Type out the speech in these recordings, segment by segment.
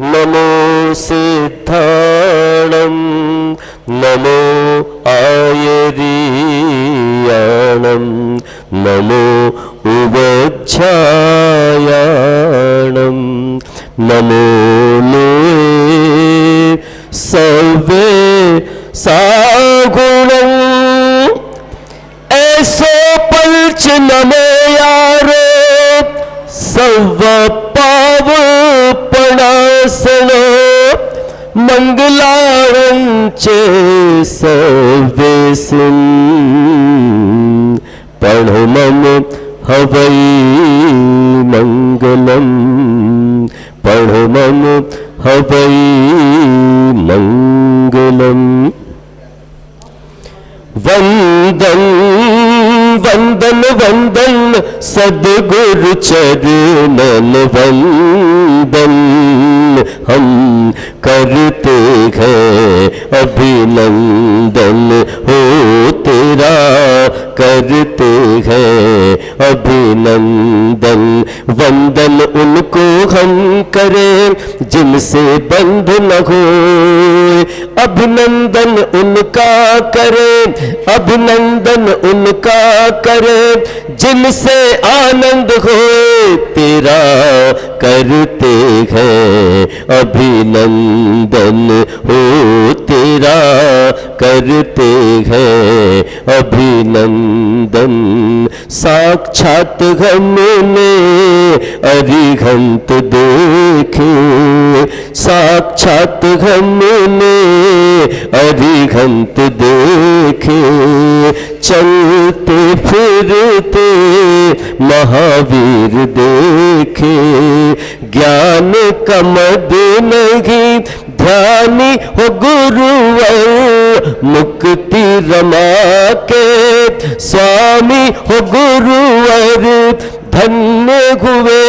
नमो सिद्धाणं नमो आयरीयाणं नमो उवज्झायाणं नमो मे सर्वे सागुणं ऐसो पल्च नमो यारो सर्व पावपणासनो मंगलांचे सर्वेसिन प्रणमम हवै मंगलम प्रणमम हवै मंगलम। वंदन वंदन वंदन सद्गुरु चरणन वंदन हम करते हैं अभिनंदन हो तेरा करते हैं अभिनंदन। वंदन उनको हम करें जिनसे बंध न हो, अभिनंदन उनका करें अभिनंदन उनका करें जिनसे आनंद हो तेरा करते हैं अभिनंदन हो तेरा करते हैं अभिनंदन। साक्षात हमने अरिहंत देखे साक्षात हमने अरिहंत देखे चलते फिरते महावीर देखे। ज्ञान का मद नहीं ध्यानी हो गुरुवर मुक्ति रमा के स्वामी हो गुरुवर। धन्य हुए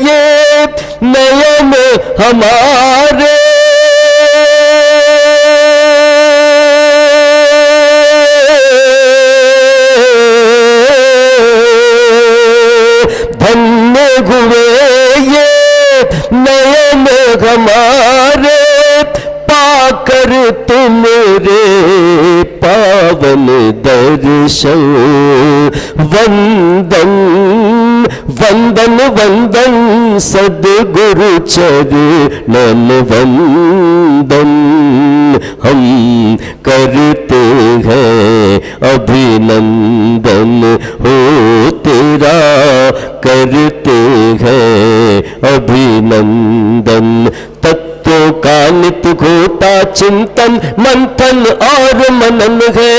ये नयन हमारे धन्य हुए ये नयन हमारे पाकर तुमरे पावन दर्शन। वंदन वंदन वंदन सद्गुरु चरणन वंदन हम करते हैं अभिनंदन हो तेरा करते हैं अभिनंदन। तत्वों का नित्य होता चिंतन मंथन और मनन है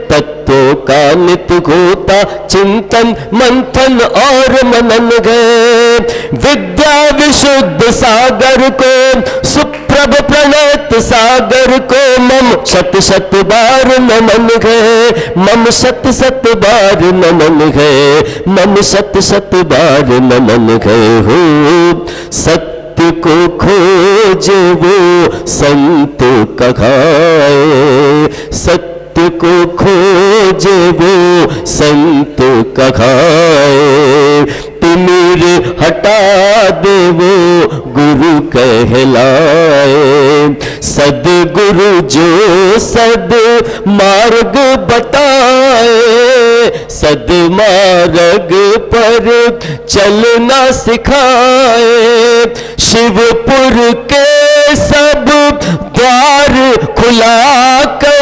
तत्वों का नित्य होता चिंतन मंथन और मनन है। विद्या विशुद्ध सागर को सुप्रभ प्रणत सागर को मम शत शत बार नमन है मम शत शत बार नमन है मम शत शत बार नमन है। हो सत्य को खोजे वो संत कहाए सत्य को खोजे वो संत कहाए। तिमिर हटा दे वो गुरु कहलाए। सद्गुरु जो सद मार्ग बताए सदमार्ग पर चलना सिखाए। शिवपुर के सब द्वार खुला कर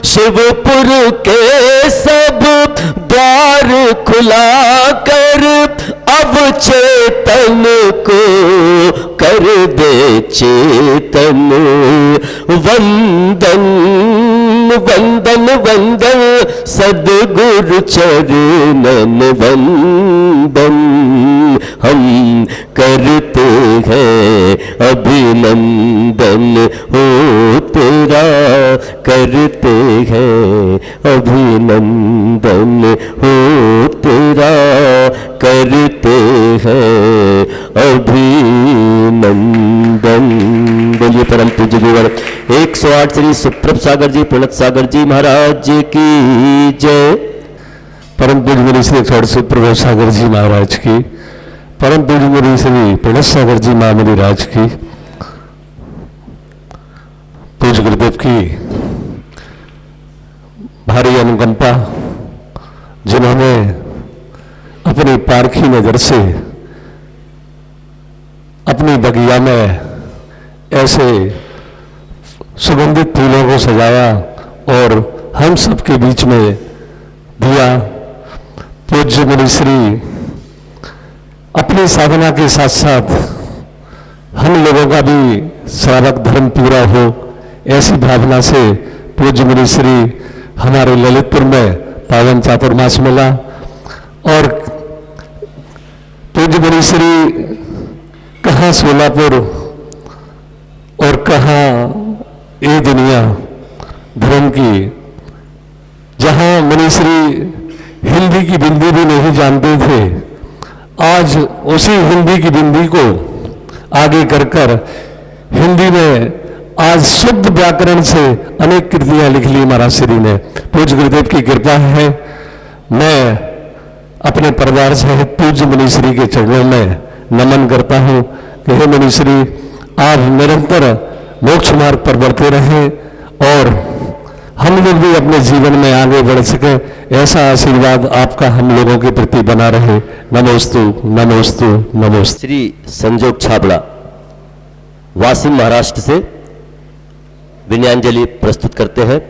शिवपुर के सब द्वार खुला कर अब चेतन को कर दे चेतन। वंदन वंदन वंदन सद्गुरु चरणन वंदन हम करते हैं अभिनंदन हो तेरा करते हैं अभिनंदन हो तेरा करते हैं अभिनंदन। बोलिए परम पूज्य गुरुवर 108 श्री सुप्रभ सागर जी प्रणत सागर जी महाराज की जय। परम पूज्य गुरु श्री 108 सुप्रभ सागर जी महाराज की, परम पूज्य गुरु श्री प्रणत सागर जी महामुनि राज की, पूज्य गुरुदेव की भारी अनुकंपा, जिन्होंने अपनी पारखी नजर से अपनी बगिया में ऐसे सुगंधित फूलों को सजाया और हम सबके बीच में दिया। पूज्य मुनिश्री अपनी साधना के साथ साथ हम लोगों का भी श्रावक धर्म पूरा हो, ऐसी भावना से पूज्य मुनिश्री हमारे ललितपुर में पावन चातुर्मास मिला। और पूज्य मुनिश्री कहाँ सोलापुर और कहाँ ये दुनिया धर्म की, जहाँ मुनिश्री हिंदी की बिंदी भी नहीं जानते थे, आज उसी हिंदी की बिंदी को आगे कर हिंदी में आज शुद्ध व्याकरण से अनेक कृतियां लिख ली महाराज श्री ने। पूज्य गुरुदेव की कृपा है। मैं अपने परिवार सहित पूज्य मुनिश्री के चरणों में नमन करता हूँ कि हे मुनिश्री, आप निरंतर मोक्ष मार्ग पर बढ़ते रहें और हम लोग भी अपने जीवन में आगे बढ़ सके, ऐसा आशीर्वाद आपका हम लोगों के प्रति बना रहे। नमोस्तु नमोस्तु नमोस्तु। श्री संजोग छाबड़ा वासिम महाराष्ट्र से विनयांजलि प्रस्तुत करते हैं।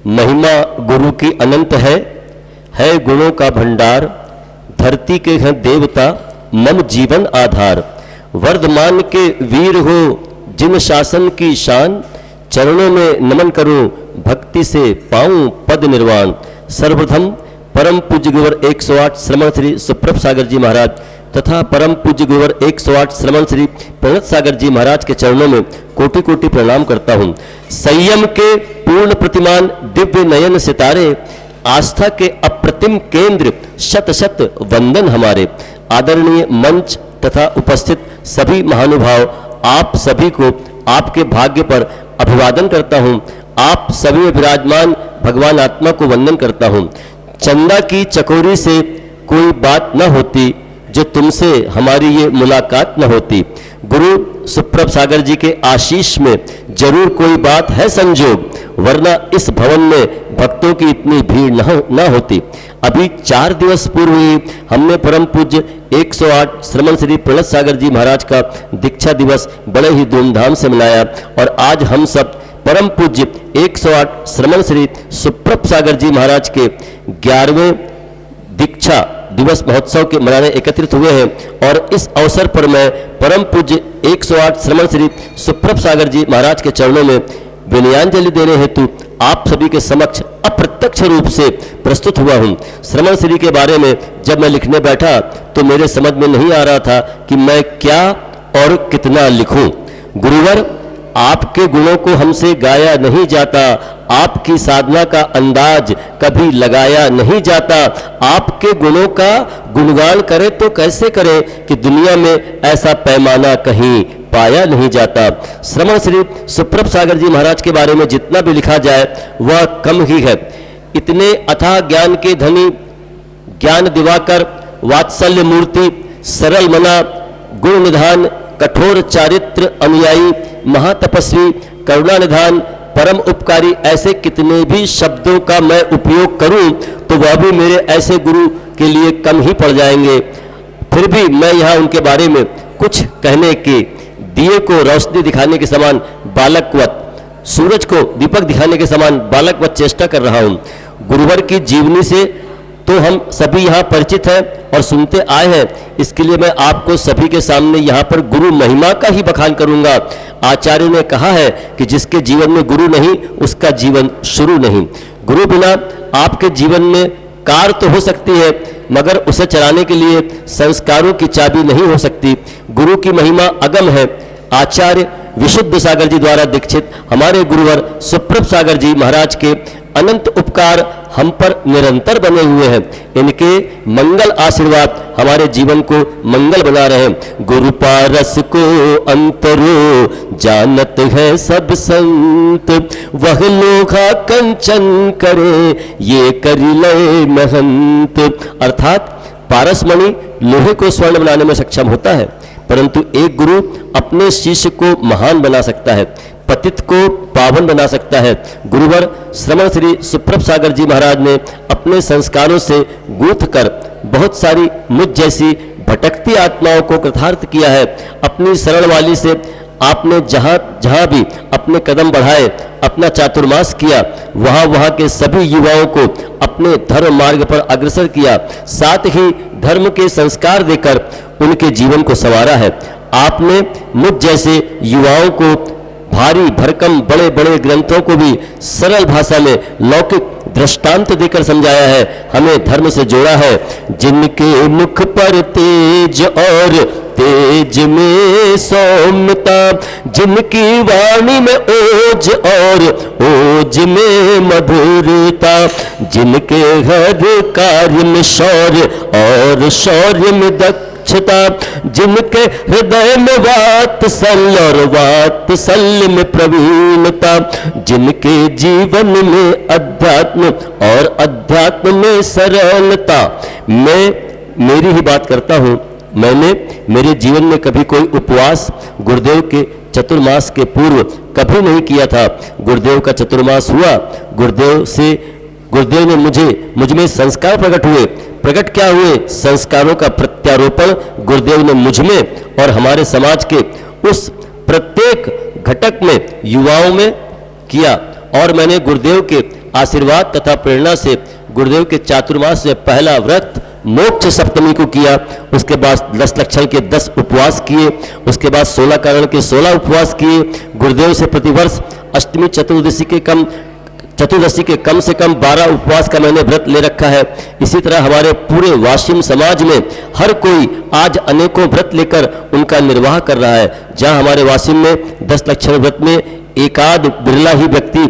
महिमा गुरु की अनंत है गुणों का भंडार, धरती के हैं देवता मम जीवन आधार। वर्धमान के वीर हो जिन शासन की शान, चरणों में नमन करूं भक्ति से पाऊं पद निर्वाण। सर्वप्रथम परम पूज्य गुरुवर 108 श्रमण श्री सुप्रभ सागर जी महाराज तथा परम पूज्य गुरुवर 108 श्रमण श्री प्रणत सागर जी महाराज के चरणों में कोटि कोटि प्रणाम करता हूं। संयम के पूर्ण प्रतिमान दिव्य नयन सितारे, आस्था के अप्रतिम केंद्र शत शत वंदन हमारे। आदरणीय मंच तथा उपस्थित सभी महानुभाव, आप सभी को आपके भाग्य पर अभिवादन करता हूं। आप सभी में विराजमान भगवान आत्मा को वंदन करता हूं। चंदा की चकोरी से कोई बात न होती, जो तुमसे हमारी ये मुलाकात न होती। गुरु सुप्रभ सागर जी के आशीष में जरूर कोई बात है संजोग, वरना इस भवन में भक्तों की इतनी भीड़ न होती। अभी 4 दिवस पूर्व ही हमने परम पूज्य 108 श्रमण श्री प्रणत सागर जी महाराज का दीक्षा दिवस बड़े ही धूमधाम से मनाया और आज हम सब परम पूज्य 108 श्रमण श्री सुप्रभ सागर जी महाराज के 11वें दीक्षा दिवस महोत्सव के मनाने एकत्रित हुए हैं। और इस अवसर पर मैं परम पूज्य 108 श्रमण श्री सुप्रभ सागर जी महाराज के चरणों में विनयांजलि देने हेतु आप सभी के समक्ष अप्रत्यक्ष रूप से प्रस्तुत हुआ हूं। श्रमण श्री के बारे में जब मैं लिखने बैठा तो मेरे समझ में नहीं आ रहा था कि मैं क्या और कितना लिखूं। गुरुवर, आपके गुणों को हमसे गाया नहीं जाता, आपकी साधना का अंदाज कभी लगाया नहीं जाता। आपके गुणों का गुणगान करे तो कैसे करे कि दुनिया में ऐसा पैमाना कहीं पाया नहीं जाता। श्रमण श्री सुप्रभ सागर जी महाराज के बारे में जितना भी लिखा जाए वह कम ही है। इतने अथाह ज्ञान के धनी, ज्ञान दिवाकर, वात्सल्य मूर्ति, सरल मना, गुण निधान, कठोर चारित्र अनुयायी, महातपस्वी, करुणा निधान, परम उपकारी, ऐसे कितने भी शब्दों का मैं उपयोग करूं तो वह भी मेरे ऐसे गुरु के लिए कम ही पड़ जाएंगे। फिर भी मैं यहाँ उनके बारे में कुछ कहने के, दिए को रोशनी दिखाने के समान बालकवत, सूरज को दीपक दिखाने के समान बालकवत चेष्टा कर रहा हूँ। गुरुवर की जीवनी से तो हम सभी यहाँ परिचित हैं और सुनते आए हैं, इसके लिए मैं आपको सभी के सामने यहाँ पर गुरु महिमा का ही बखान करूँगा। आचार्य ने कहा है कि जिसके जीवन में गुरु नहीं उसका जीवन शुरू नहीं। गुरु बिना आपके जीवन में कार तो हो सकती है मगर उसे चलाने के लिए संस्कारों की चाबी नहीं हो सकती। गुरु की महिमा अगम है। आचार्य विशुद्ध सागर जी द्वारा दीक्षित हमारे गुरुवर सुप्रभ सागर जी महाराज के अनंत उपकार हम पर निरंतर बने हुए हैं। इनके मंगल आशीर्वाद हमारे जीवन को मंगल बना रहे। गुरु पारस को अंतरो जानत है सब संत, वह लोहा कंचन करे ये करी लय महंत। अर्थात पारसमणि लोहे को स्वर्ण बनाने में सक्षम होता है, परंतु एक गुरु अपने शिष्य को महान बना सकता है, पतित को पावन बना सकता है। गुरुवर श्रमण श्री सुप्रभ सागर जी महाराज ने अपने संस्कारों से गूंथ कर बहुत सारी मुझ जैसी भटकती आत्माओं को कृतार्थ किया है। अपनी सरल वाली से आपने जहां जहां भी अपने कदम बढ़ाए, अपना चातुर्मास किया, वहां वहां के सभी युवाओं को अपने धर्म मार्ग पर अग्रसर किया, साथ ही धर्म के संस्कार देकर उनके जीवन को संवारा है। आपने मुझ जैसे युवाओं को भारी भरकम बड़े बड़े ग्रंथों को भी सरल भाषा में लौकिक दृष्टांत देकर समझाया है, हमें धर्म से जोड़ा है। जिनके मुख पर तेज और तेज में सौम्यता, जिनकी वाणी में ओज और ओज में मधुरता, जिनके हर कार्य में शौर्य और शौर्य में दक्षता, जिनके हृदय में वात्सल्य और वात्सल्य में प्रवीणता, जिनके जीवन में अध्यात्म और अध्यात्म में सरलता। मैं मेरी ही बात करता हूं, मैंने मेरे जीवन में कभी कोई उपवास गुरुदेव के चतुर्मास के पूर्व कभी नहीं किया था। गुरुदेव का चतुर्मास हुआ, गुरुदेव ने मुझ में संस्कार प्रकट हुए। प्रकट क्या हुए? संस्कारों का प्रत्यारोपण गुरुदेव ने मुझ में और हमारे समाज के उस प्रत्येक घटक में युवाओं में किया। और मैंने गुरुदेव के आशीर्वाद तथा प्रेरणा से गुरुदेव के चातुर्मास से पहला व्रत मोक्ष सप्तमी को किया, उसके बाद 10 लक्षण के 10 उपवास किए, उसके बाद 16 कारण के 16 उपवास किए। गुरुदेव से प्रतिवर्ष अष्टमी चतुर्दशी के कम से कम 12 उपवास का मैंने व्रत ले रखा है। इसी तरह हमारे पूरे वाशिम समाज में हर कोई आज अनेकों व्रत लेकर उनका निर्वाह कर रहा है। जहां हमारे वाशिम में 10 लक्षण व्रत में एकाध बिरला ही व्यक्ति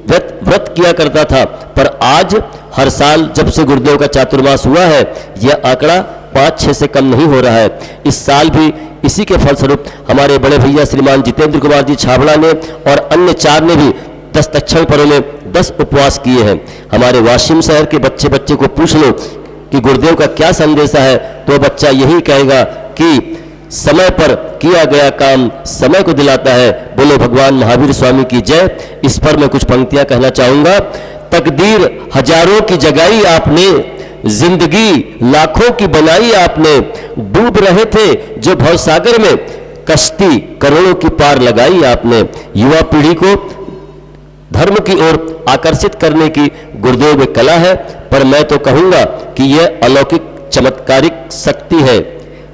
व्रत किया करता था, पर आज हर साल जब से गुरुदेव का चातुर्मास हुआ है, यह आंकड़ा 5-6 से कम नहीं हो रहा है। इस साल भी इसी के फलस्वरूप हमारे बड़े भैया श्रीमान जितेंद्र कुमार जी छाबड़ा ने और अन्य 4 ने भी 10 लक्षण पर्व में 10 उपवास किए हैं। हमारे वाशिम शहर के बच्चे को पूछ लो कि गुरुदेव का क्या संदेश है, तो बच्चा यही कहेगा कि समय पर किया गया काम समय को दिलाता है। बोलो भगवान महावीर स्वामी की जय। इस पर मैं कुछ पंक्तियां कहना चाहूंगा। तकदीर हजारों की जगाई आपने, जिंदगी लाखों की बनाई आपने, डूब रहे थे जो भवसागर में, कश्ती करोड़ों की पार लगाई आपने। युवा पीढ़ी को धर्म की ओर आकर्षित करने की गुरुदेव में कला है, पर मैं तो कहूंगा कि यह अलौकिक चमत्कारिक शक्ति है।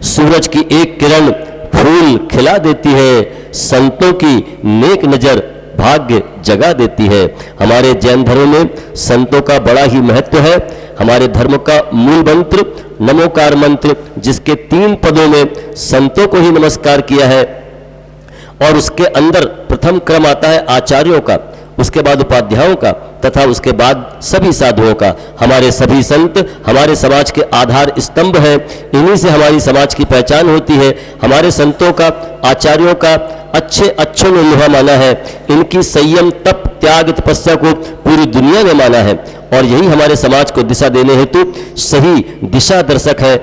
सूरज की एक किरण फूल खिला देती है, संतों की नेक नजर भाग्य जगा देती है। हमारे जैन धर्म में संतों का बड़ा ही महत्व है। हमारे धर्म का मूल मंत्र नमोकार मंत्र, जिसके 3 पदों में संतों को ही नमस्कार किया है, और उसके अंदर प्रथम क्रम आता है आचार्यों का, उसके बाद उपाध्यायों का, तथा उसके बाद सभी साधुओं का। हमारे सभी संत हमारे समाज के आधार स्तंभ हैं, इन्हीं से हमारी समाज की पहचान होती है। हमारे संतों का, आचार्यों का अच्छों ने लोहा माना है। इनकी संयम, तप, त्याग, तपस्या को पूरी दुनिया ने माना है, और यही हमारे समाज को दिशा देने हेतु सही दिशा दर्शक है,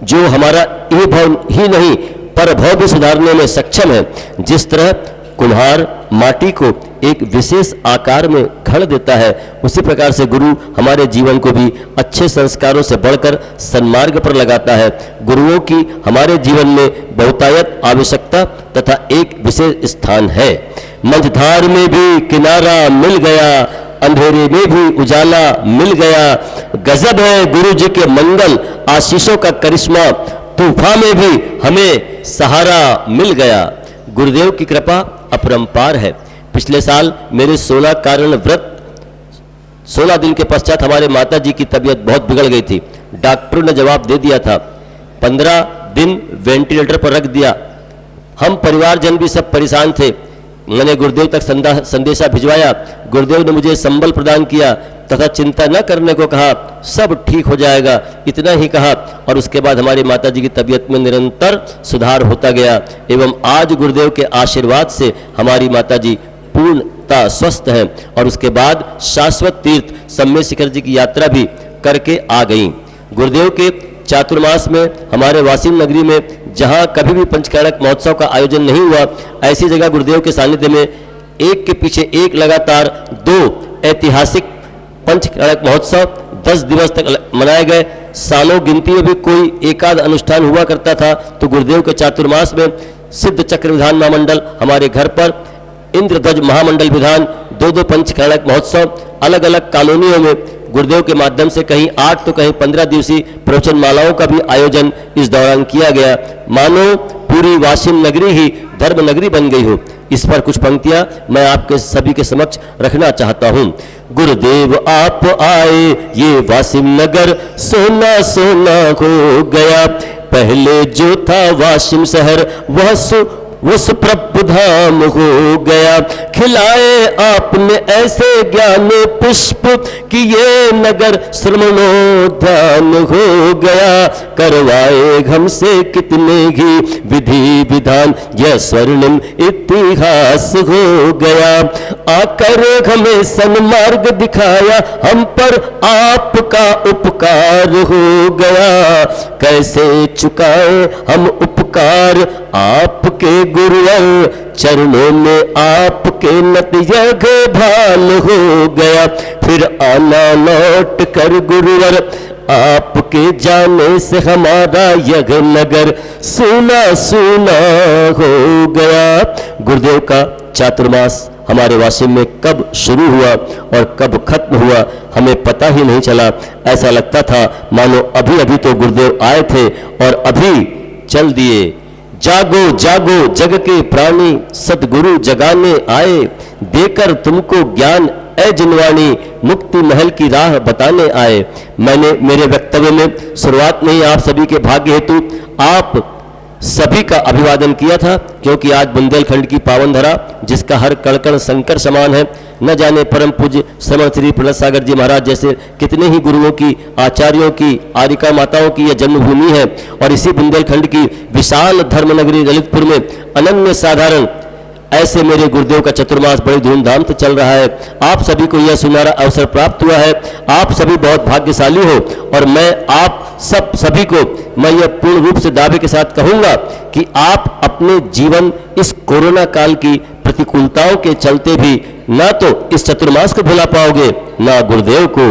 जो हमारा ये भाव ही नहीं पर भाव भी सुधारने में सक्षम है। जिस तरह कुम्हार माटी को एक विशेष आकार में घड़ देता है, उसी प्रकार से गुरु हमारे जीवन को भी अच्छे संस्कारों से बढ़कर सन्मार्ग पर लगाता है। गुरुओं की हमारे जीवन में बहुतायत आवश्यकता तथा एक विशेष स्थान है। मझधार में भी किनारा मिल गया, अंधेरे में भी उजाला मिल गया। गजब है गुरु जी के मंगल आशीषों का करिश्मा, तूफान में भी हमें सहारा मिल गया। गुरुदेव की कृपा अपरंपार है। पिछले साल मेरे 16 कारण व्रत 16 दिन के पश्चात हमारे माता जी की तबीयत बहुत बिगड़ गई थी। डॉक्टरों ने जवाब दे दिया था, 15 दिन वेंटिलेटर पर रख दिया, हम परिवारजन भी सब परेशान थे। मैंने गुरुदेव तक संदेशा भिजवाया। गुरुदेव ने मुझे संबल प्रदान किया तथा चिंता न करने को कहा, सब ठीक हो जाएगा, इतना ही कहा। और उसके बाद हमारी माताजी की तबीयत में निरंतर सुधार होता गया एवं आज गुरुदेव के आशीर्वाद से हमारी माताजी पूर्णतः स्वस्थ हैं और उसके बाद शाश्वत तीर्थ सम्मेद शिखर जी की यात्रा भी करके आ गई। गुरुदेव के चातुर्मास में हमारे वासिम नगरी में जहाँ कभी भी पंचकर्णक महोत्सव का आयोजन नहीं हुआ, ऐसी जगह गुरुदेव के सानिध्य में एक के पीछे एक लगातार 2 ऐतिहासिक पंचकर्णक महोत्सव 10 दिवस तक मनाए गए। सालों गिनती में भी कोई एकाध अनुष्ठान हुआ करता था तो गुरुदेव के चातुर्मास में सिद्ध चक्र विधान महामंडल हमारे घर पर, इंद्रध्वज महामंडल विधान, 2 पंचकर्णक महोत्सव अलग अलग कॉलोनियों में गुरुदेव के माध्यम से कहीं 8 तो कहीं 15 दिवसीय प्रवचन मालाओं का भी आयोजन इस दौरान किया गया। मानो पूरी वासिम नगरी ही धर्म नगरी बन गई हो। इस पर कुछ पंक्तियां मैं आपके सभी के समक्ष रखना चाहता हूं। गुरुदेव आप आए ये वासिम नगर सोना सोना हो गया, पहले जो था वासिम शहर वह सुप्रभ धाम हो गया। खिलाए आपने ऐसे ज्ञान पुष्प कि ये नगर श्रमणोद्यान हो गया। करवाए हमसे कितने ही विधि विधान यह स्वर्णिम इतिहास हो गया। आकर हमें सन्मार्ग दिखाया हम पर आपका उपकार हो गया। कैसे चुकाए हम उपकार आपके गुरुवर, चरणों में आपके नतयग भाल हो गया। फिर आना लौट कर गुरुवर आपके जाने से हमारा यह नगर सूना सूना हो गया। गुरुदेव का चातुर्मास हमारे वासिम में कब शुरू हुआ और कब खत्म हुआ हमें पता ही नहीं चला। ऐसा लगता था मानो अभी अभी तो गुरुदेव आए थे और अभी चल दिए। जागो जागो जग के प्राणी सद्गुरु जगाने आए, देकर तुमको ज्ञान ए जिनवाणी मुक्ति महल की राह बताने आए। मैंने मेरे वक्तव्य में शुरुआत में ही आप सभी के भाग्य हेतु आप सभी का अभिवादन किया था, क्योंकि आज बुंदेलखंड की पावन धरा जिसका हर कण शंकर समान है, न जाने परम पूज्य श्रमण श्री प्रहलाद सागर जी महाराज जैसे कितने ही गुरुओं की, आचार्यों की, आरिका माताओं की यह जन्मभूमि है। और इसी बुंदेलखंड की विशाल धर्मनगरी ललितपुर में अनन्य साधारण ऐसे मेरे गुरुदेव का चतुर्मास बड़ी धूमधाम से चल रहा है। आप सभी को यह सुनहरा अवसर प्राप्त हुआ है। आप सभी बहुत भाग्यशाली हो और मैं आप सभी को मैं यह पूर्ण रूप से दावे के साथ कहूंगा कि आप अपने जीवन इस कोरोना काल की प्रतिकूलताओं के चलते भी ना तो इस चतुर्मास को भुला पाओगे ना गुरुदेव को।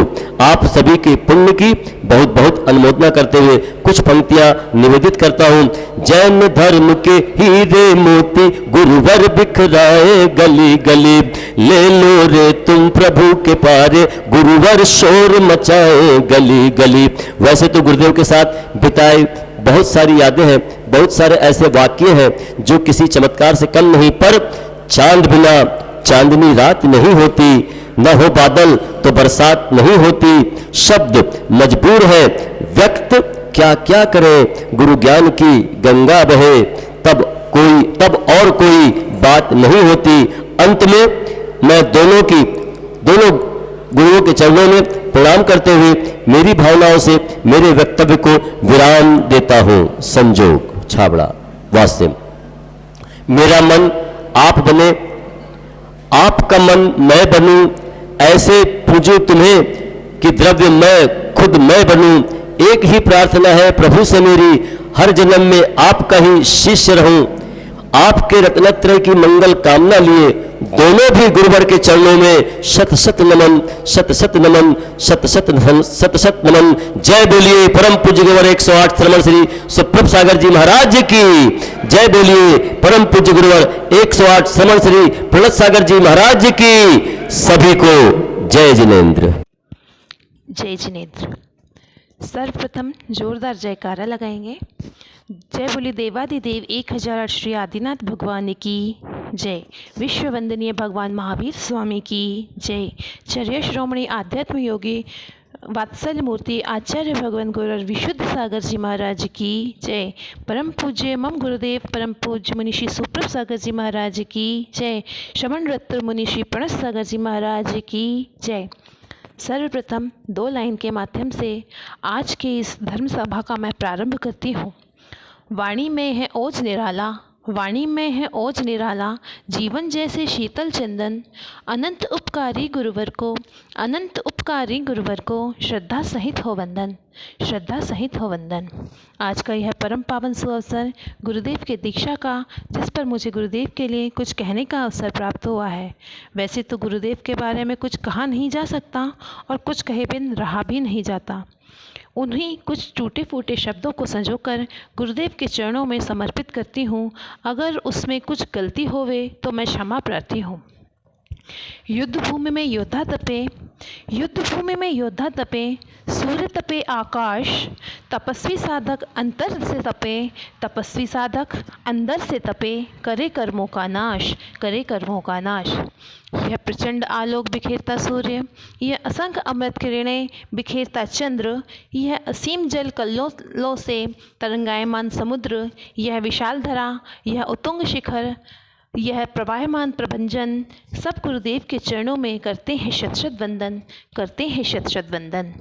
आप सभी के पुण्य की बहुत बहुत अनुमोदना करते हुए कुछ पंक्तियां निवेदित करता हूं। जैन धर्म के हीरे मोती गुरुवर बिखराए गली गली, ले लो रे तुम प्रभु के पारे गुरुवर शोर मचाए गली गली। वैसे तो गुरुदेव के साथ बिताए बहुत सारी यादें हैं, बहुत सारे ऐसे वाक्य हैं जो किसी चमत्कार से कम नहीं, पर चांद बिना चांदनी रात नहीं होती, न हो बादल तो बरसात नहीं होती। शब्द मजबूर है व्यक्त क्या क्या करे, गुरु ज्ञान की गंगा बहे, तब और कोई बात नहीं होती। अंत में मैं दोनों गुरुओं के चरणों में प्रणाम करते हुए मेरी भावनाओं से मेरे वक्तव्य को विराम देता हूं। संजोग छाबड़ा वास्ते मेरा मन आप बने, आपका मन मैं बनूं, ऐसे पूजूं तुम्हें कि द्रव्य मैं खुद मैं बनूं। एक ही प्रार्थना है प्रभु से मेरी, हर जन्म में आपका ही शिष्य रहूं। आपके रत्नत्रय की मंगल कामना लिए दोनों भी गुरुवर के चरणों में शत शत नमन, शत शत नमन, शत शत नमन। जय बोलिए परम पूज्य गुरुवर 108 श्रमण श्री सुप्रभ सागर जी महाराज की जय। बोलिए परम पूज्य गुरुवर 108 श्रमण श्री प्रहलाद सागर जी महाराज की। सभी को जय जिनेन्द्र। जय जिनेन्द्र। सर्वप्रथम जोरदार जयकारा लगाएंगे। जय बोली देवादिदेव 1008 श्री आदिनाथ भगवान की जय। विश्व वंदनीय भगवान महावीर स्वामी की जय। चर्य श्रोमणी आध्यात्म योगी वात्सल्य मूर्ति आचार्य भगवान गुरु विशुद्ध सागर जी महाराज की जय। परम पूज्य मम गुरुदेव परम पूज्य मुनिषि सुप्रभ सागर जी महाराज की जय। श्रवण रत्न मुनिषि प्रणत सागर जी महाराज की जय। सर्वप्रथम 2 लाइन के माध्यम से आज के इस धर्म सभा का मैं प्रारंभ करती हूँ। वाणी में है ओज निराला, वाणी में है ओज निराला, जीवन जैसे शीतल चंदन, अनंत उपकारी गुरुवर को, अनंत उपकारी गुरुवर को श्रद्धा सहित हो वंदन, श्रद्धा सहित हो वंदन। आज का यह परम पावन सुअवसर गुरुदेव के दीक्षा का, जिस पर मुझे गुरुदेव के लिए कुछ कहने का अवसर प्राप्त हुआ है। वैसे तो गुरुदेव के बारे में कुछ कहा नहीं जा सकता और कुछ कहे बिन रहा भी नहीं जाता। उन्हीं कुछ टूटे फूटे शब्दों को संजोकर गुरुदेव के चरणों में समर्पित करती हूँ। अगर उसमें कुछ गलती होवे तो मैं क्षमा प्रार्थी हूँ। युद्ध भूमि में योद्धा तपे, युद्ध भूमि में योद्धा तपे, सूर्य तपे आकाश, तपस्वी साधक अंतर से तपे, तपस्वी साधक अंदर से तपे, करे कर्मों का नाश, करे कर्मों का नाश। यह प्रचंड आलोक बिखेरता सूर्य, यह असंख्य अमृत किरणें बिखेरता चंद्र, यह असीम जल कल्लों से तरंगायमान समुद्र, यह विशाल धरा, यह उत्तुंग शिखर, यह प्रवाहमान प्रभंजन, सब गुरुदेव के चरणों में करते हैं शत शत वंदन, करते हैं शत शत वंदन।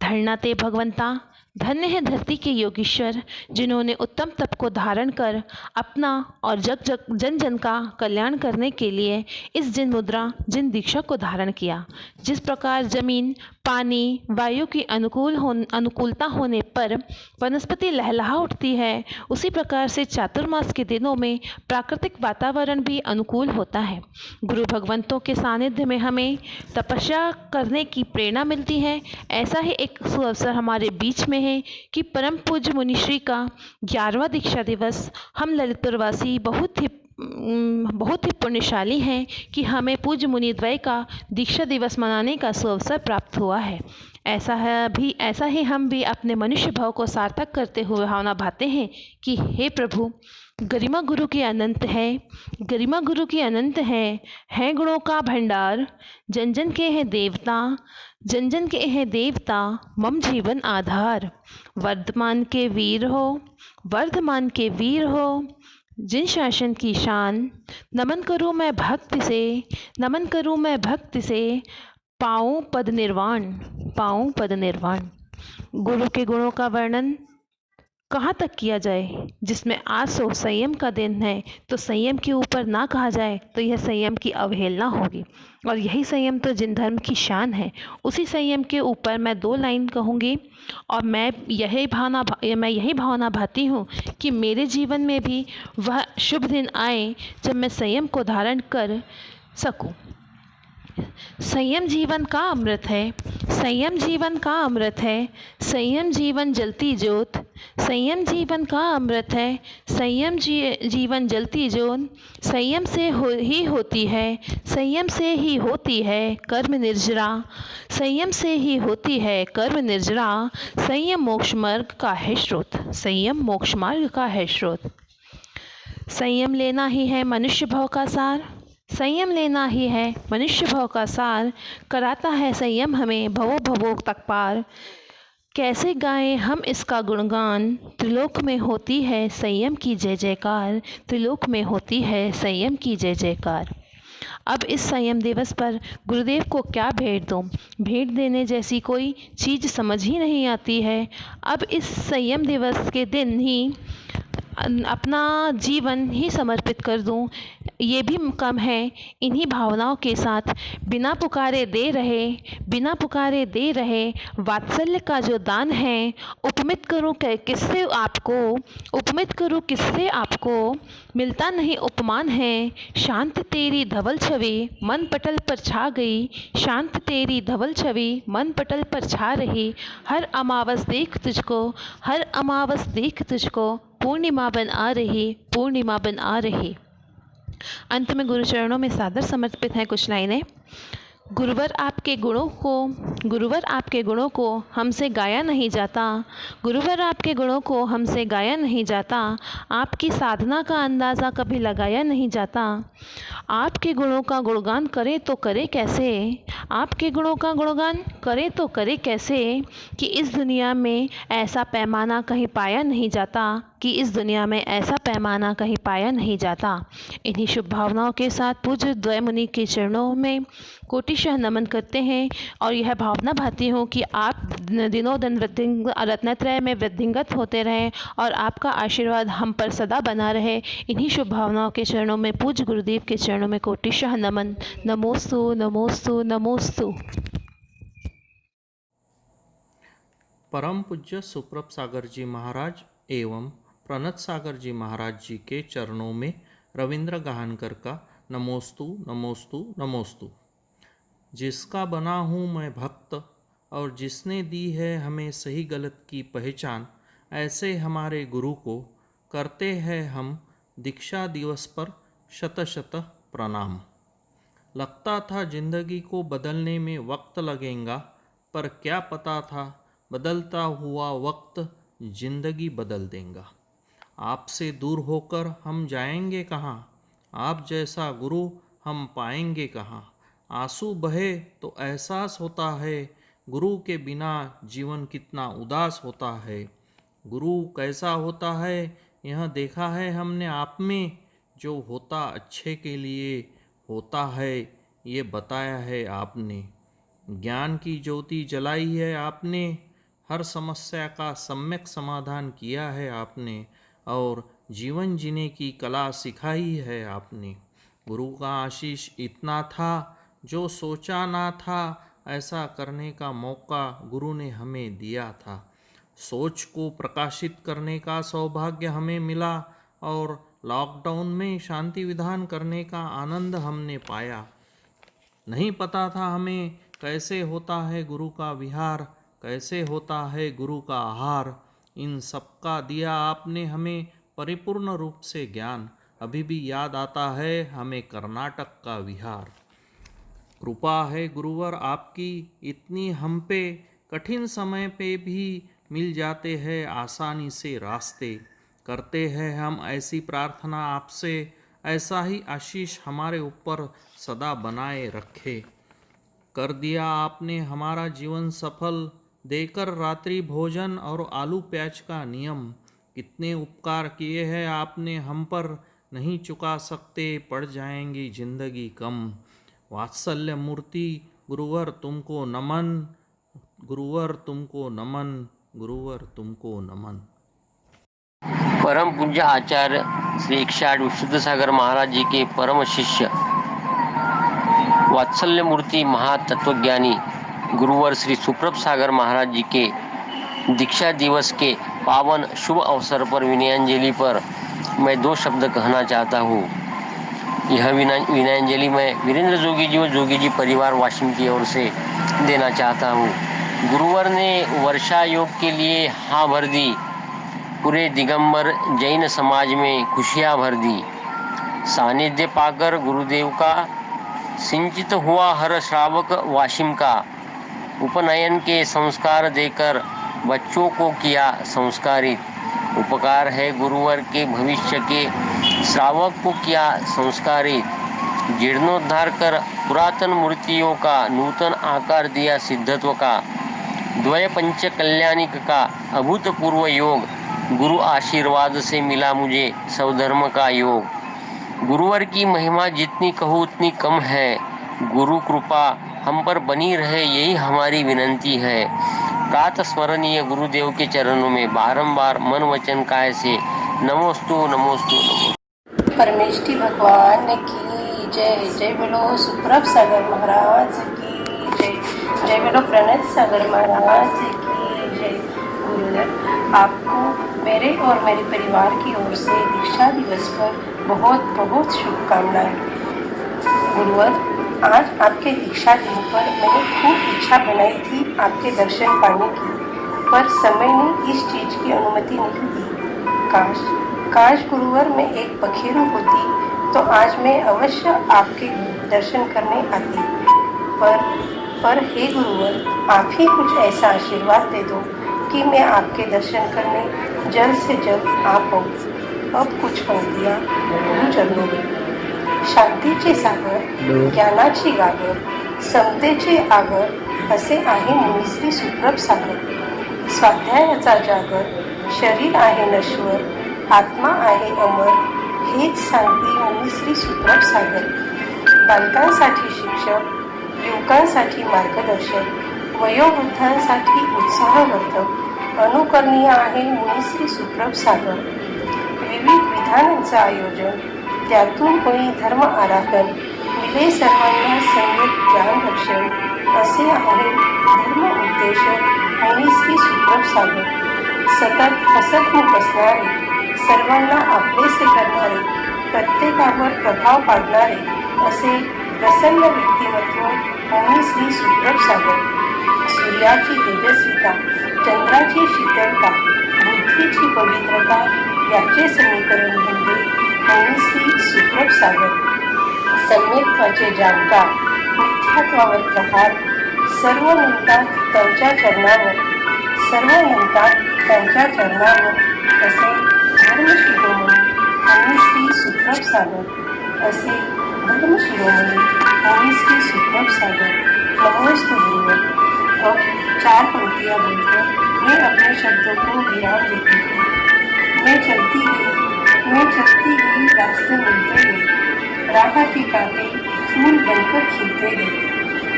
धरना ते भगवंता, धन्य है धरती के योगीश्वर, जिन्होंने उत्तम तप को धारण कर अपना और जन जन का कल्याण करने के लिए इस जिन मुद्रा जिन दीक्षा को धारण किया। जिस प्रकार जमीन, पानी, वायु की अनुकूलता होने पर वनस्पति लहलहा उठती है, उसी प्रकार से चातुर्मास के दिनों में प्राकृतिक वातावरण भी अनुकूल होता है। गुरु भगवंतों के सानिध्य में हमें तपस्या करने की प्रेरणा मिलती है। ऐसा ही एक सुअवसर हमारे बीच में है कि परम पूज्य मुनिश्री का 11वां दीक्षा दिवस हम ललितपुरवासी बहुत ही पुण्यशाली हैं कि हमें पूज्य मुनिद्वय का दीक्षा दिवस मनाने का सुअवसर प्राप्त हुआ है। ऐसा ही हम भी अपने मनुष्य भाव को सार्थक करते हुए भावना भाते हैं कि हे प्रभु, गरिमा गुरु की अनंत है, गरिमा गुरु की अनंत है गुणों का भंडार, जन जन के हैं देवता, जन जन के हैं देवता, मम जीवन आधार। वर्धमान के वीर हो, वर्धमान के वीर हो, जिन शासन की शान, नमन करूँ मैं भक्ति से, नमन करूँ मैं भक्ति से, पाऊँ पद निर्वाण, पाऊँ पद निर्वाण। गुरु के गुणों का वर्णन कहाँ तक किया जाए। जिसमें आज सो संयम का दिन है तो संयम के ऊपर ना कहा जाए तो यह संयम की अवहेलना होगी, और यही संयम तो जिन धर्म की शान है। उसी संयम के ऊपर मैं 2 लाइन कहूँगी और मैं यही भावना भाती हूँ कि मेरे जीवन में भी वह शुभ दिन आए जब मैं संयम को धारण कर सकूँ। संयम जीवन का अमृत है, संयम जीवन का अमृत है, संयम जीवन जलती ज्योत, संयम जीवन का अमृत है, संयम जीवन जलती ज्योत। संयम से ही होती है, संयम से ही होती है कर्म निर्जरा, संयम से ही होती है कर्म निर्जरा। संयम मोक्ष मार्ग का है स्रोत, संयम मोक्ष मार्ग का है स्रोत। संयम लेना ही है मनुष्य भाव का सार, संयम लेना ही है मनुष्य भाव का सार। कराता है संयम हमें भवो भवो तक पार, कैसे गाएं हम इसका गुणगान। त्रिलोक में होती है संयम की जय जयकार, त्रिलोक में होती है संयम की जय जयकार। अब इस संयम दिवस पर गुरुदेव को क्या भेंट दूँ, भेंट देने जैसी कोई चीज़ समझ ही नहीं आती है। अब इस संयम दिवस के दिन ही अपना जीवन ही समर्पित कर दूं, ये भी कम है। इन्हीं भावनाओं के साथ बिना पुकारे दे रहे, बिना पुकारे दे रहे वात्सल्य का जो दान है, उपमित करूं किससे आपको, उपमित करूं किससे आपको, मिलता नहीं उपमान है। शांत तेरी धवल छवि मन पटल पर छा गई, शांत तेरी धवल छवि मन पटल पर छा रही। हर अमावस देख तुझको, हर अमावस देख तुझको, पूर्णिमा बन आ रही, पूर्णिमा बन आ रही। अंत में गुरु चरणों में सादर समर्पित हैं कुछ लाइनें। गुरुवर आपके गुणों को हमसे गाया नहीं जाता। गुरुवर आपके गुणों को हमसे गाया नहीं जाता। आपकी साधना का अंदाज़ा कभी लगाया नहीं जाता। आपके गुणों का गुणगान करे तो करे कैसे, आपके गुणों का गुणगान करे तो करे कैसे, कि इस दुनिया में ऐसा पैमाना कहीं पाया नहीं जाता, कि इस दुनिया में ऐसा पैमाना कहीं पाया नहीं जाता। इन्हीं शुभ भावनाओं के साथ पूज्य द्वय मुनि के चरणों में कोटिशः नमन करते हैं और यह भावना भाती हूँ कि आप दिनों दिन रत्नत्रय में वृद्धिंगत होते रहें और आपका आशीर्वाद हम पर सदा बना रहे। इन्हीं शुभ भावनाओं के चरणों में पूज्य गुरुदेव के चरणों में कोटिशः नमन। नमोस्तु नमोस्तु नमोस्तु। परम पूज्य सुप्रभ सागर जी महाराज एवं प्रणत सागर जी महाराज जी के चरणों में रविंद्र गाहनकर का नमोस्तु नमोस्तु नमोस्तु। जिसका बना हूँ मैं भक्त और जिसने दी है हमें सही गलत की पहचान, ऐसे हमारे गुरु को करते हैं हम दीक्षा दिवस पर शत शत प्रणाम। लगता था जिंदगी को बदलने में वक्त लगेगा, पर क्या पता था बदलता हुआ वक्त जिंदगी बदल देगा। आपसे दूर होकर हम जाएंगे कहाँ, आप जैसा गुरु हम पाएंगे कहाँ। आंसू बहे तो एहसास होता है, गुरु के बिना जीवन कितना उदास होता है। गुरु कैसा होता है यह देखा है हमने आप में, जो होता अच्छे के लिए होता है ये बताया है आपने। ज्ञान की ज्योति जलाई है आपने, हर समस्या का सम्यक समाधान किया है आपने और जीवन जीने की कला सिखाई है आपने। गुरु का आशीष इतना था जो सोचा ना था, ऐसा करने का मौका गुरु ने हमें दिया था। सोच को प्रकाशित करने का सौभाग्य हमें मिला और लॉकडाउन में शांति विधान करने का आनंद हमने पाया। नहीं पता था हमें कैसे होता है गुरु का विहार, कैसे होता है गुरु का आहार। इन सबका दिया आपने हमें परिपूर्ण रूप से ज्ञान, अभी भी याद आता है हमें कर्नाटक का विहार। कृपा है गुरुवर आपकी इतनी हम पे, कठिन समय पे भी मिल जाते हैं आसानी से रास्ते। करते हैं हम ऐसी प्रार्थना आपसे, ऐसा ही आशीष हमारे ऊपर सदा बनाए रखे। कर दिया आपने हमारा जीवन सफल, देकर रात्रि भोजन और आलू प्याज का नियम। कितने उपकार किए हैं आपने हम पर, नहीं चुका सकते पड़ जाएंगी जिंदगी कम। वात्सल्य मूर्ति गुरुवर तुमको नमन, गुरुवर तुमको नमन, गुरुवर तुमको नमन। परम पूज्य आचार्य श्री 108 विशुद्ध सागर महाराज जी के परम शिष्य वात्सल्य मूर्ति महातत्वज्ञानी गुरुवर श्री सुप्रभ सागर महाराज जी के दीक्षा दिवस के पावन शुभ अवसर पर विनयांजलि पर मैं 2 शब्द कहना चाहता हूँ। यह विनयांजलि मैं वीरेंद्र जोगी जी और जोगी जी परिवार वाशिम की ओर से देना चाहता हूँ। गुरुवर ने वर्षा योग के लिए हाँ भर दी, पूरे दिगंबर जैन समाज में खुशियाँ भर दी। सानिध्य पाकर गुरुदेव का सिंचित हुआ हर श्रावक वाशिम का, उपनयन के संस्कार देकर बच्चों को किया संस्कारित। उपकार है गुरुवर के भविष्य के श्रावक को किया संस्कारित। जीर्णोद्धार कर पुरातन मूर्तियों का नूतन आकार दिया सिद्धत्व का। द्वय पंच कल्याणिक का अभूतपूर्व योग, गुरु आशीर्वाद से मिला मुझे स्वधर्म का योग। गुरुवर की महिमा जितनी कहूँ उतनी कम है, गुरु कृपा हम पर बनी रहे यही हमारी विनंती है। प्रात स्मरणीय गुरुदेव के चरणों में बारंबार मन वचन काय से नमोस्तु नमोस्तु नमोस्तु। परमेष्ठी भगवान की जय। जय बोलो सुप्रभ सागर महाराज की जय। जय बोलो प्रणत सागर महाराज की जय। गुरुदेव आपको मेरे और मेरे परिवार की ओर से दीक्षा दिवस पर बहुत बहुत शुभकामनाएं। गुरुवर आज आपके दीक्षा दिन पर मैंने खूब इच्छा बनाई थी आपके दर्शन पाने की, पर समय ने इस चीज की अनुमति नहीं दी। काश गुरुवर में एक पखेरु होती तो आज मैं अवश्य आपके दर्शन करने आती, पर हे गुरुवर, आप ही कुछ ऐसा आशीर्वाद दे दो कि मैं आपके दर्शन करने जल्द से जल्द आ पाऊँ। अब कुछ पंक्तियाँ गुरु चरणों में। शांतीचे सागर, ज्ञानाची गागर, समतेचे आगर असे आहे मुनिश्री सुप्रभ सागर। स्वाध्यायाचा जागर, शरीर आहे नश्वर, आत्मा आहे अमर, हेच सांगते मुनिश्री सुप्रभ सागर। बालकांसाठी शिक्षक, युवकांसाठी मार्गदर्शक, वयोवृद्धांसाठी उत्साहवर्धक, अनुकरणीय आहे मुनिश्री सुप्रभ सागर। विविध विधानांचं आयोजन, त्यातून होई धर्म आराखन, मिले सर्वांना संयत ज्ञान रक्षण, असे आहे धर्म उद्देश मुनिश्री सुप्रभ सागर। सतत हसतमुख असणारे, सर्वांना आपलेसे करणारे, प्रत्येकावर प्रभाव पाडणारे असे प्रसन्न व्यक्तिमत्व मुनिश्री सुप्रभ सागर। सूर्याची तेजस्विता, चंद्राची शीतलता, बुद्धीची पवित्रता याचे समीकरण म्हणजे मुनिश्री सुप्रभ सागर। सम्यक्त्वाचे जाणकार, मिथ्यात्वावर प्रहार, सर्व म्हणतात त्यांच्या चरणावर, सर्व म्हणतात त्यांच्या चरणावर असे धर्मशिरोमणी मुनिश्री सुप्रभ सागर, असे धर्मशिरोमणी मुनिश्री सुप्रभ सागर। नमोस्तु गुरुवर। अब 4 पंक्तियाँ बोलकर मैं अपने शब्दों को विराम देती हूँ। मैं चलती गई, रास्ते मिलते गए, राह के कांटे फूल बनकर खिलते गए,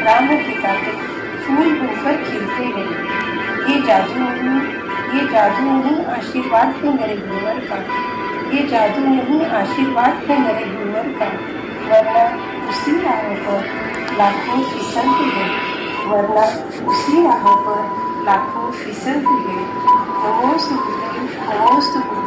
राह के कांटे फूल बनकर खिलते गए। ये जादू नहीं आशीर्वाद है मेरे गुरुवर का, ये जादू नहीं आशीर्वाद है मेरे गुरुवर का, वरना उसी राहों पर लाखों फिसलते गए, वरना उसी राहों पर लाखों फिसलते गए। नमोस्तु गुरुदेव, नमोस्तु गुरुदेव।